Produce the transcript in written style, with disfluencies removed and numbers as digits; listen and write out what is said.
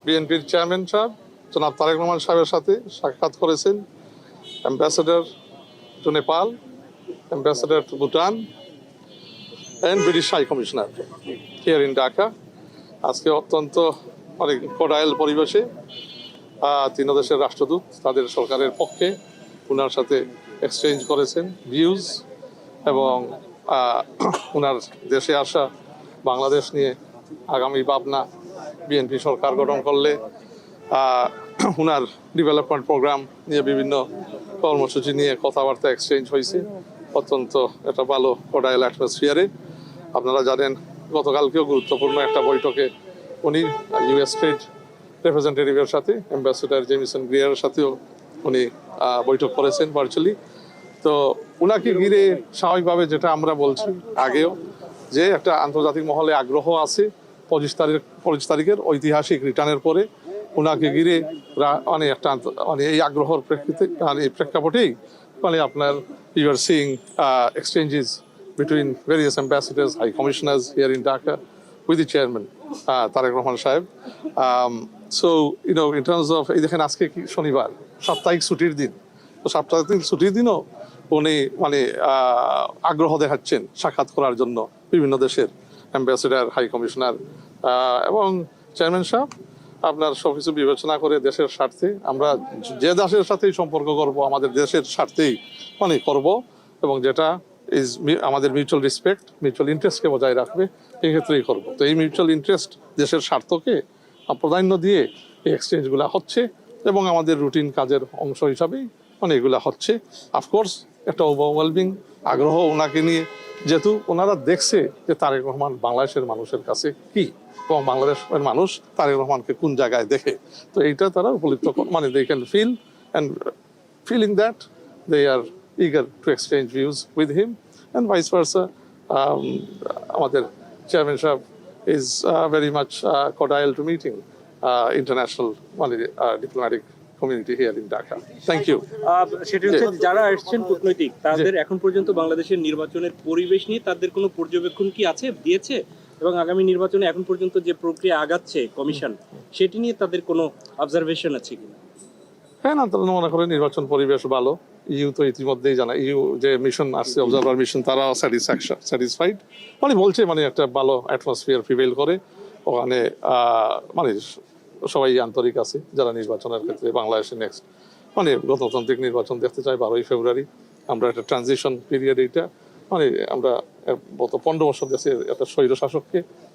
বিএনপির চেয়ারম্যান সাহেব জনাব তারেক রহমান সাহেবের সাথে সাক্ষাৎ করেছেন, ambassador to Nepal, ambassador to Bhutan and British high commissioner here in Dhaka. আজকে অত্যন্ত অনেক কোডাইল পরিবেশে তিন দেশের রাষ্ট্রদূত তাদের সরকারের পক্ষে ওনার সাথে এক্সচেঞ্জ করেছেন ভিউজ, এবং ওনার দেশে আসা বাংলাদেশ নিয়ে আগামী ভাবনা, বিএনপি সরকার গঠন করলে ওনার ডেভেলপমেন্ট প্রোগ্রাম নিয়ে বিভিন্ন কর্মসূচি নিয়ে কথাবার্তা এক্সচেঞ্জ হয়েছে অত্যন্ত একটা ভালো কোডাইল অ্যাটমসফিয়ারে। আপনারা জানেন গতকালকেও গুরুত্বপূর্ণ একটা বৈঠকে উনি ইউএস ট্রেড রিপ্রেজেন্টেটিভের সাথে অ্যাম্বাসেডার জেমিসন গ্রিয়ারের সাথেও উনি বৈঠক করেছেন ভার্চুয়ালি। তো ওনাকে ঘিরে স্বাভাবিকভাবে যেটা আমরা বলছি আগেও, যে একটা আন্তর্জাতিক মহলে আগ্রহ আছে 25 তারিখের ঐতিহাসিক রিটার্নের পরে ওনাকে ঘিরে মানে একটা মানে এই আগ্রহের প্রেক্ষাপটেই মানে আপনার you are seeing exchanges between various ambassadors, high commissioners here in Dhaka with the chairman, Tariq Rahman Sahib. So, you know, in terms of, এই দেখেন আজকে কি শনিবার, সাপ্তাহিক ছুটির দিন, তো সাপ্তাহিক ছুটির দিনও উনি মানে আগ্রহ দেখাচ্ছেন সাক্ষাৎ করার জন্য বিভিন্ন দেশের অ্যাম্বাসেডার, হাই কমিশনার এবং চেয়ারম্যান সাহেব। আপনার সবকিছু বিবেচনা করে দেশের স্বার্থে আমরা যে দেশের সাথেই সম্পর্ক করব আমাদের দেশের স্বার্থেই মানে করব, এবং যেটা আমাদের মিউচুয়াল রেসপেক্ট, মিউচুয়াল ইন্টারেস্টকে বজায় রাখবে, এই ক্ষেত্রেই করবো। তো এই মিউচুয়াল ইন্টারেস্ট, দেশের স্বার্থকে প্রাধান্য দিয়ে এই এক্সচেঞ্জগুলো হচ্ছে, এবং আমাদের রুটিন কাজের অংশ হিসাবেই মানে এগুলা হচ্ছে। অফকোর্স একটা ওভারওয়েলমিং আগ্রহ ওনাকে নিয়ে, যেহেতু ওনারা দেখছে যে তারেক রহমান বাংলাদেশের মানুষের কাছে কি, এবং বাংলাদেশের মানুষ তারেক রহমানকে কোন জায়গায় দেখে। তো এইটা তারা উপলব্ধ মানে they can feel, and feeling that they are eager to exchange views with him, and vice versa. Our chairmanship is very much cordial to meeting international diplomatic community here in Dhaka. Thank you. সেটা হচ্ছে যারা আসছেন কূটনৈতিক, তাদের এখন পর্যন্ত বাংলাদেশের নির্বাচনের পরিবেশ নিয়ে তাদের কোনো পর্যবেক্ষণ কি আছে, দিয়েছে? এবং আগামী নির্বাচনে এখন পর্যন্ত যে প্রক্রিয়া আগাচ্ছে কমিশন, সেটি নিয়ে তাদের কোনো অবজারভেশন আছে কিনা? হ্যাঁ, না, তারা মনে করেন নির্বাচন পরিবেশ ভালো। ইউ তো ইতিমধ্যেই জানা, ইউ যে মিশন আসছে, অবজারভার মিশন, তারা স্যাটিসফাইড মানে বলছে মানে একটা ভালো অ্যাটমসফিয়ার প্রিভেইল করে ওখানে, মানে সবাই আন্তরিক আছে যারা নির্বাচনের ক্ষেত্রে বাংলাদেশে নেক্সট মানে গণতান্ত্রিক নির্বাচন দেখতে চাই 12ই ফেব্রুয়ারি। আমরা একটা ট্রানজিশন পিরিয়ড, এইটা মানে আমরা গত 15 বছর দেশের একটা স্বৈর শাসককে